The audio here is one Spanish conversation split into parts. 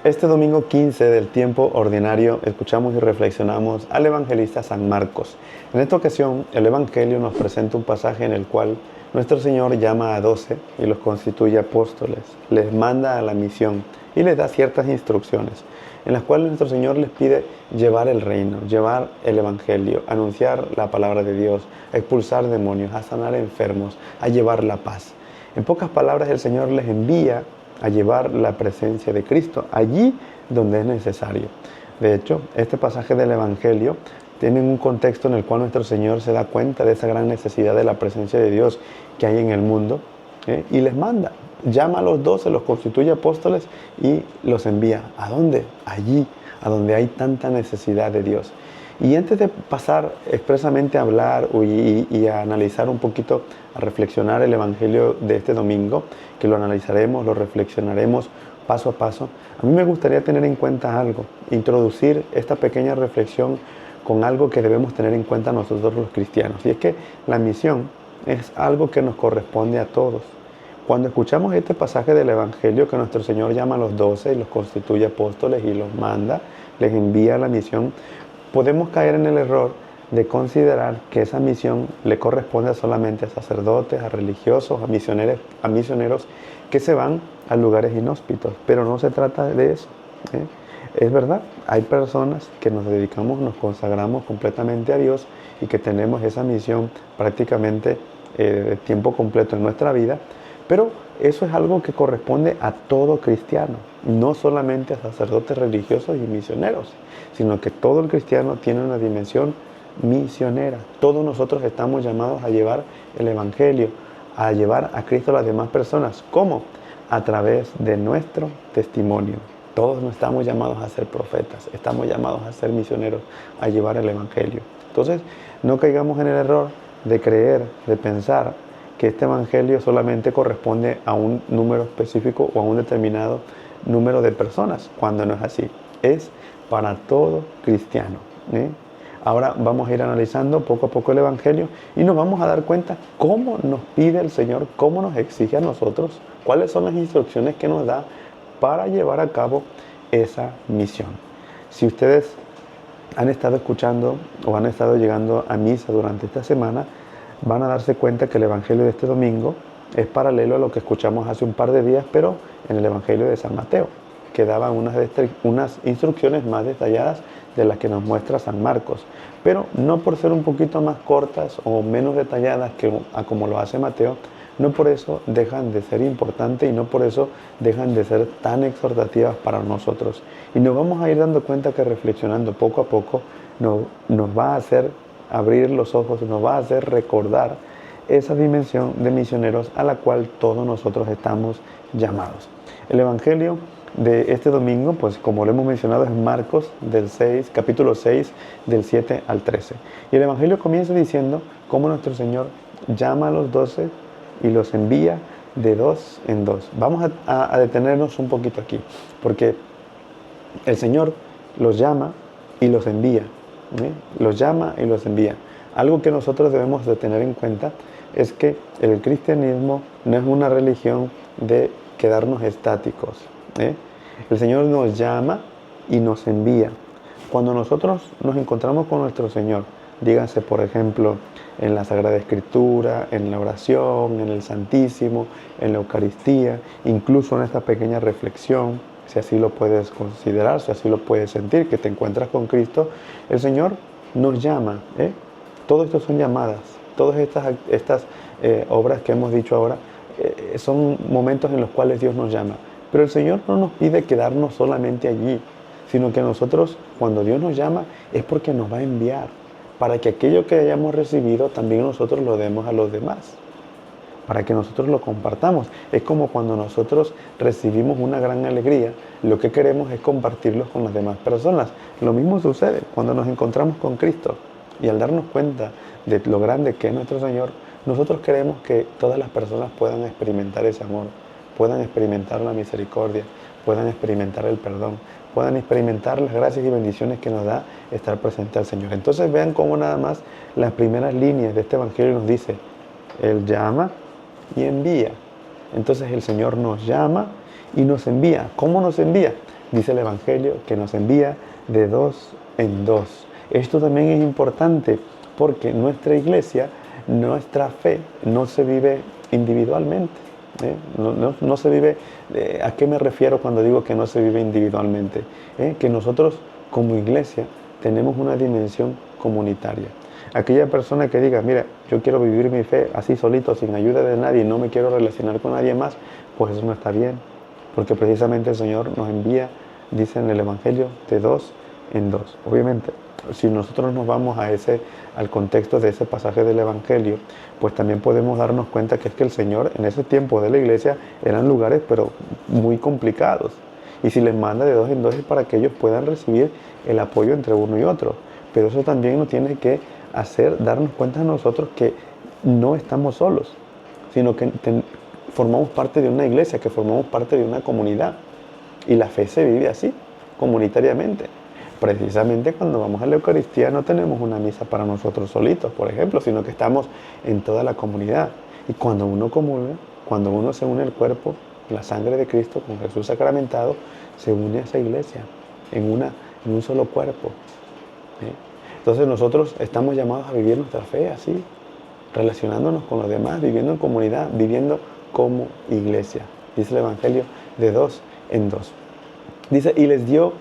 Este domingo 15 del tiempo ordinario escuchamos y reflexionamos al evangelista San Marcos. En esta ocasión, el Evangelio nos presenta un pasaje en el cual nuestro Señor llama a 12 y los constituye apóstoles, les manda a la misión y les da ciertas instrucciones, en las cuales nuestro Señor les pide llevar el reino, llevar el Evangelio, anunciar la palabra de Dios, a expulsar demonios, a sanar enfermos, a llevar la paz. En pocas palabras, el Señor les envía a llevar la presencia de Cristo allí donde es necesario. De hecho, este pasaje del Evangelio tiene un contexto en el cual nuestro Señor se da cuenta de esa gran necesidad de la presencia de Dios que hay en el mundo, y les manda, llama a los 12, los constituye apóstoles y los envía. ¿A dónde? Allí, a donde hay tanta necesidad de Dios. Y antes de pasar expresamente a hablar y a analizar un poquito, a reflexionar el Evangelio de este domingo, que lo analizaremos, lo reflexionaremos paso a paso, a mí me gustaría tener en cuenta algo, introducir esta pequeña reflexión con algo que debemos tener en cuenta nosotros los cristianos. Y es que la misión es algo que nos corresponde a todos. Cuando escuchamos este pasaje del Evangelio que nuestro Señor llama a los 12 y los constituye apóstoles y los manda, les envía la misión, podemos caer en el error de considerar que esa misión le corresponde solamente a sacerdotes, a religiosos, a misioneros que se van a lugares inhóspitos, pero no se trata de eso. Es verdad, hay personas que nos dedicamos, nos consagramos completamente a Dios y que tenemos esa misión prácticamente de tiempo completo en nuestra vida, pero eso es algo que corresponde a todo cristiano, no solamente a sacerdotes religiosos y misioneros, sino que todo el cristiano tiene una dimensión misionera. Todos nosotros estamos llamados a llevar el Evangelio, a llevar a Cristo a las demás personas. ¿Cómo? A través de nuestro testimonio. Todos no estamos llamados a ser profetas, estamos llamados a ser misioneros, a llevar el Evangelio. Entonces, no caigamos en el error de creer, de pensar que este Evangelio solamente corresponde a un número específico o a un determinado número de personas, cuando no es así. Es para todo cristiano. Ahora vamos a ir analizando poco a poco el Evangelio y nos vamos a dar cuenta cómo nos pide el Señor, cómo nos exige a nosotros, cuáles son las instrucciones que nos da para llevar a cabo esa misión. Si ustedes han estado escuchando o han estado llegando a misa durante esta semana, van a darse cuenta que el Evangelio de este domingo es paralelo a lo que escuchamos hace un par de días, pero en el Evangelio de San Mateo, que daba unas instrucciones más detalladas de las que nos muestra San Marcos, pero no por ser un poquito más cortas o menos detalladas que como lo hace Mateo, no por eso dejan de ser importantes y no por eso dejan de ser tan exhortativas para nosotros. Y nos vamos a ir dando cuenta que reflexionando poco a poco nos va a hacer abrir los ojos, nos va a hacer recordar esa dimensión de misioneros a la cual todos nosotros estamos llamados. El Evangelio de este domingo, pues como lo hemos mencionado, es Marcos capítulo 6, del 7 al 13. Y el Evangelio comienza diciendo cómo nuestro Señor llama a los 12 y los envía de dos en dos. Vamos a detenernos un poquito aquí, porque el Señor los llama y los envía. Los llama y los envía. Algo que nosotros debemos de tener en cuenta es que el cristianismo no es una religión de quedarnos estáticos. El Señor nos llama y nos envía. Cuando nosotros nos encontramos con nuestro Señor, díganse por ejemplo en la Sagrada Escritura, en la oración, en el Santísimo, en la Eucaristía, incluso en esta pequeña reflexión, si así lo puedes considerar, si así lo puedes sentir, que te encuentras con Cristo, el Señor nos llama. Todo esto son llamadas, todas estas obras que hemos dicho ahora, son momentos en los cuales Dios nos llama. Pero el Señor no nos pide quedarnos solamente allí, sino que nosotros, cuando Dios nos llama, es porque nos va a enviar, para que aquello que hayamos recibido también nosotros lo demos a los demás, para que nosotros lo compartamos. Es como cuando nosotros recibimos una gran alegría, lo que queremos es compartirlo con las demás personas. Lo mismo sucede cuando nos encontramos con Cristo y al darnos cuenta de lo grande que es nuestro Señor, nosotros queremos que todas las personas puedan experimentar ese amor, puedan experimentar la misericordia, puedan experimentar el perdón, puedan experimentar las gracias y bendiciones que nos da estar presente al Señor. Entonces vean cómo nada más las primeras líneas de este Evangelio nos dice, Él llama y envía. Entonces el Señor nos llama y nos envía. ¿Cómo nos envía? Dice el Evangelio que nos envía de dos en dos. Esto también es importante porque nuestra iglesia, nuestra fe, no se vive individualmente. No se vive, ¿a qué me refiero cuando digo que no se vive individualmente? Que nosotros como iglesia tenemos una dimensión comunitaria. Aquella persona que diga, mira, yo quiero vivir mi fe así solito, sin ayuda de nadie, y no me quiero relacionar con nadie más, pues eso no está bien. Porque precisamente el Señor nos envía, dice en el Evangelio, de dos en dos. Obviamente, si nosotros nos vamos al contexto de ese pasaje del Evangelio, pues también podemos darnos cuenta que es que el Señor en ese tiempo de la iglesia eran lugares pero muy complicados. Y si les manda de dos en dos es para que ellos puedan recibir el apoyo entre uno y otro. Pero eso también nos tiene que hacer darnos cuenta a nosotros que no estamos solos, sino que formamos parte de una iglesia, que formamos parte de una comunidad. Y la fe se vive así, comunitariamente. Precisamente cuando vamos a la Eucaristía no tenemos una misa para nosotros solitos, por ejemplo, sino que estamos en toda la comunidad. Y cuando uno comulga, cuando uno se une al cuerpo, la sangre de Cristo con Jesús sacramentado, se une a esa iglesia en un solo cuerpo. Entonces nosotros estamos llamados a vivir nuestra fe así, relacionándonos con los demás, viviendo en comunidad, viviendo como iglesia. Dice el Evangelio de dos en dos. Dice, y les dio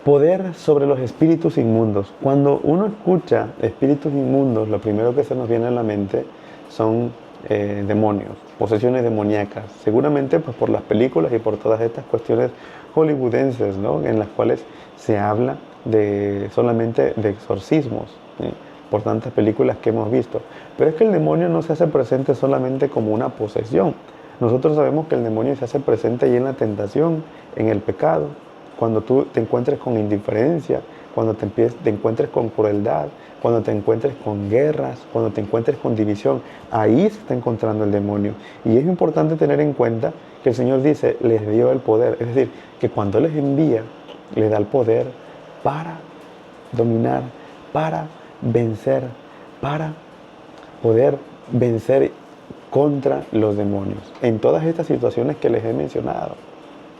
poder sobre los espíritus inmundos. Cuando uno escucha espíritus inmundos, lo primero que se nos viene a la mente son demonios, posesiones demoníacas. Seguramente pues, por las películas y por todas estas cuestiones hollywoodenses, ¿no? En las cuales se habla solamente de exorcismos, por tantas películas que hemos visto. Pero es que el demonio no se hace presente solamente como una posesión. Nosotros sabemos que el demonio se hace presente ahí en la tentación, en el pecado, cuando tú te encuentres con indiferencia, cuando te encuentres con crueldad, cuando te encuentres con guerras, cuando te encuentres con división. Ahí se está encontrando el demonio. Y es importante tener en cuenta que el Señor dice, les dio el poder. Es decir, que cuando les envía, les da el poder para dominar, para vencer, para poder vencer contra los demonios. En todas estas situaciones que les he mencionado,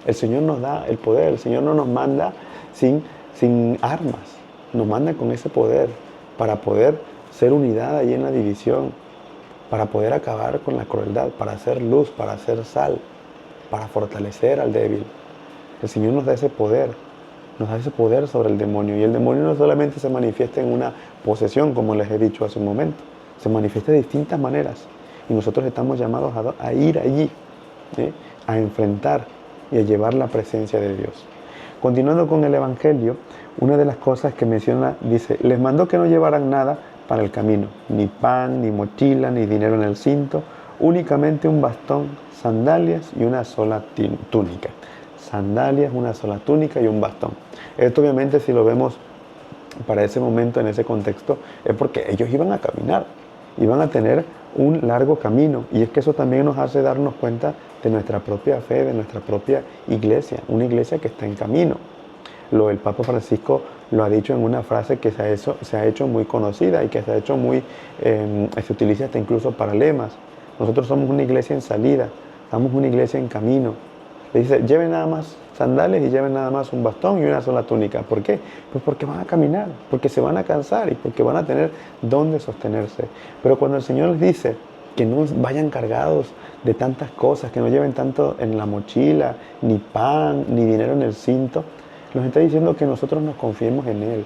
el Señor nos da el poder. El Señor no nos manda sin armas, nos manda con ese poder para poder ser unidad ahí en la división, para poder acabar con la crueldad, para hacer luz, para hacer sal, para fortalecer al débil. El Señor nos da ese poder sobre el demonio. Y el demonio no solamente se manifiesta en una posesión, como les he dicho hace un momento, se manifiesta de distintas maneras. Y nosotros estamos llamados a ir allí, a enfrentar y a llevar la presencia de Dios. Continuando con el Evangelio, una de las cosas que menciona, dice, les mandó que no llevaran nada para el camino, ni pan, ni mochila, ni dinero en el cinto, únicamente un bastón, sandalias y una sola túnica. Sandalias, una sola túnica y un bastón. Esto obviamente si lo vemos para ese momento, en ese contexto, es porque ellos iban a caminar, iban a tener un largo camino. Y es que eso también nos hace darnos cuenta de nuestra propia fe, de nuestra propia iglesia, una iglesia que está en camino. El Papa Francisco lo ha dicho en una frase que se ha hecho muy conocida y que se ha hecho se utiliza hasta incluso para lemas. Nosotros somos una iglesia en salida, somos una iglesia en camino. Le dice, lleven nada más sandales y lleven nada más un bastón y una sola túnica. ¿Por qué? Pues porque van a caminar, porque se van a cansar y porque van a tener dónde sostenerse. Pero cuando el Señor les dice que no vayan cargados de tantas cosas, que no lleven tanto en la mochila, ni pan, ni dinero en el cinto, nos está diciendo que nosotros nos confiemos en Él.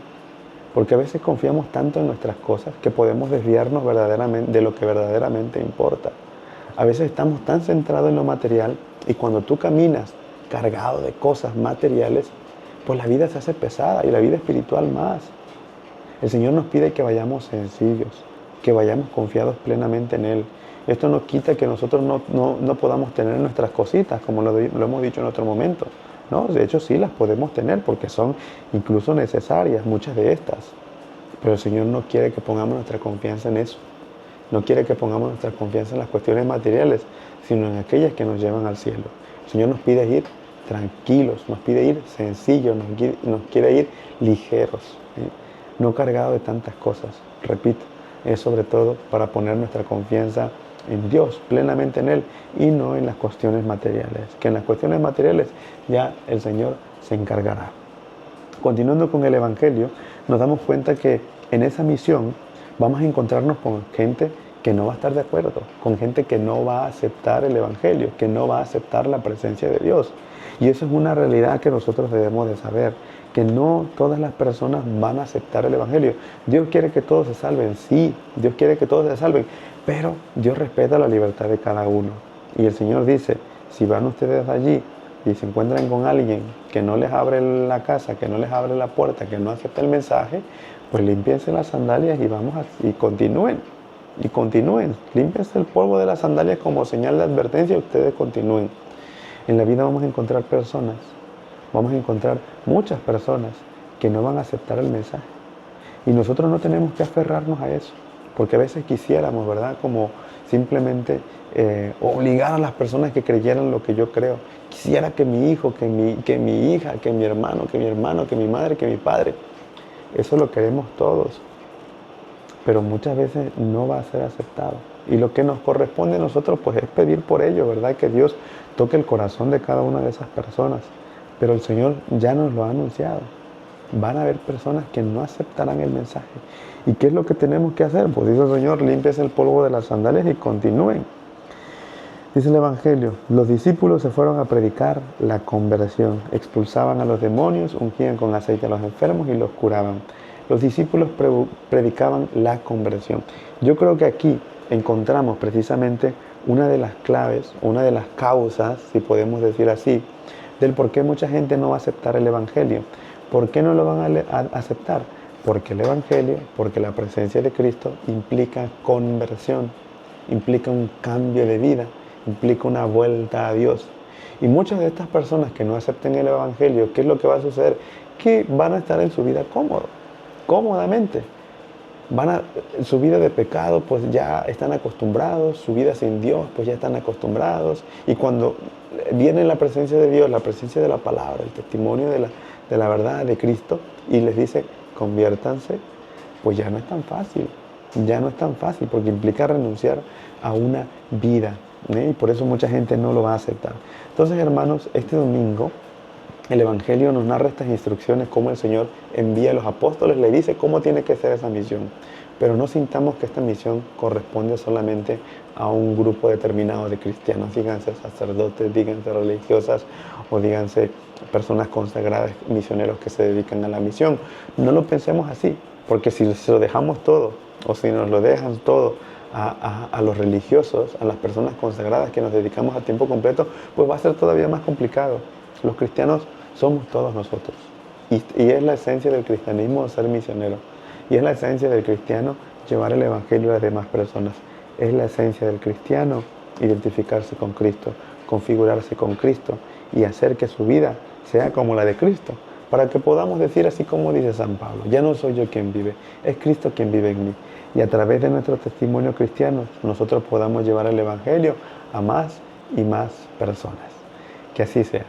Porque a veces confiamos tanto en nuestras cosas que podemos desviarnos verdaderamente de lo que verdaderamente importa. A veces estamos tan centrados en lo material y cuando tú caminas cargado de cosas materiales, pues la vida se hace pesada y la vida espiritual más. El Señor nos pide que vayamos sencillos, que vayamos confiados plenamente en Él. Esto no quita que nosotros no podamos tener nuestras cositas, como lo hemos dicho en otro momento. No, de hecho sí las podemos tener porque son incluso necesarias, muchas de estas. Pero el Señor no quiere que pongamos nuestra confianza en eso. No quiere que pongamos nuestra confianza en las cuestiones materiales, sino en aquellas que nos llevan al cielo. El Señor nos pide ir tranquilos, nos pide ir sencillos, nos quiere ir ligeros, no cargados de tantas cosas. Repito, es sobre todo para poner nuestra confianza en Dios, plenamente en Él, y no en las cuestiones materiales. Que en las cuestiones materiales ya el Señor se encargará. Continuando con el Evangelio, nos damos cuenta que en esa misión vamos a encontrarnos con gente que no va a estar de acuerdo, con gente que no va a aceptar el Evangelio, que no va a aceptar la presencia de Dios. Y eso es una realidad que nosotros debemos de saber, que no todas las personas van a aceptar el Evangelio. Dios quiere que todos se salven, sí, Dios quiere que todos se salven, pero Dios respeta la libertad de cada uno. Y el Señor dice, si van ustedes allí y se encuentran con alguien que no les abre la casa, que no les abre la puerta, que no acepta el mensaje, pues límpiense las sandalias y continúen. Y continúen, límpiense el polvo de las sandalias como señal de advertencia y ustedes continúen. En la vida vamos a encontrar personas, vamos a encontrar muchas personas que no van a aceptar el mensaje. Y nosotros no tenemos que aferrarnos a eso, porque a veces quisiéramos, ¿verdad? Como simplemente obligar a las personas que creyeran lo que yo creo. Quisiera que mi hijo, que mi hija, que mi hermano, que mi madre, que mi padre. Eso lo queremos todos, pero muchas veces no va a ser aceptado. Y lo que nos corresponde a nosotros pues es pedir por ello, ¿verdad? Que Dios toque el corazón de cada una de esas personas. Pero el Señor ya nos lo ha anunciado. Van a haber personas que no aceptarán el mensaje. ¿Y qué es lo que tenemos que hacer? Pues dice el Señor, límpiese el polvo de las sandalias y continúen. Dice el Evangelio, los discípulos se fueron a predicar la conversión. Expulsaban a los demonios, ungían con aceite a los enfermos y los curaban. Los discípulos predicaban la conversión. Yo creo que aquí encontramos precisamente una de las claves, una de las causas, si podemos decir así, del por qué mucha gente no va a aceptar el Evangelio. ¿Por qué no lo van a aceptar? Porque el Evangelio, porque la presencia de Cristo implica conversión, implica un cambio de vida, implica una vuelta a Dios. Y muchas de estas personas que no acepten el Evangelio, ¿qué es lo que va a suceder? Que van a estar en su vida cómodamente. Su vida de pecado, pues ya están acostumbrados, su vida sin Dios, pues ya están acostumbrados. Y cuando viene la presencia de Dios, la presencia de la palabra, el testimonio de la verdad de Cristo, y les dice, conviértanse, pues ya no es tan fácil. Ya no es tan fácil, porque implica renunciar a una vida. Y por eso mucha gente no lo va a aceptar. Entonces, hermanos, este domingo el Evangelio nos narra estas instrucciones, cómo el Señor envía a los apóstoles, le dice cómo tiene que ser esa misión. Pero no sintamos que esta misión corresponde solamente a un grupo determinado de cristianos, díganse sacerdotes, díganse religiosas o díganse personas consagradas, misioneros que se dedican a la misión. No lo pensemos así, porque si se lo dejamos todo o si nos lo dejan todo a los religiosos, a las personas consagradas que nos dedicamos a tiempo completo, pues va a ser todavía más complicado. Los cristianos somos todos nosotros. Y es la esencia del cristianismo ser misionero. Y es la esencia del cristiano llevar el Evangelio a las demás personas. Es la esencia del cristiano identificarse con Cristo, configurarse con Cristo y hacer que su vida sea como la de Cristo. Para que podamos decir así como dice San Pablo, ya no soy yo quien vive, es Cristo quien vive en mí. Y a través de nuestro testimonio cristiano nosotros podamos llevar el Evangelio a más y más personas. Que así sea.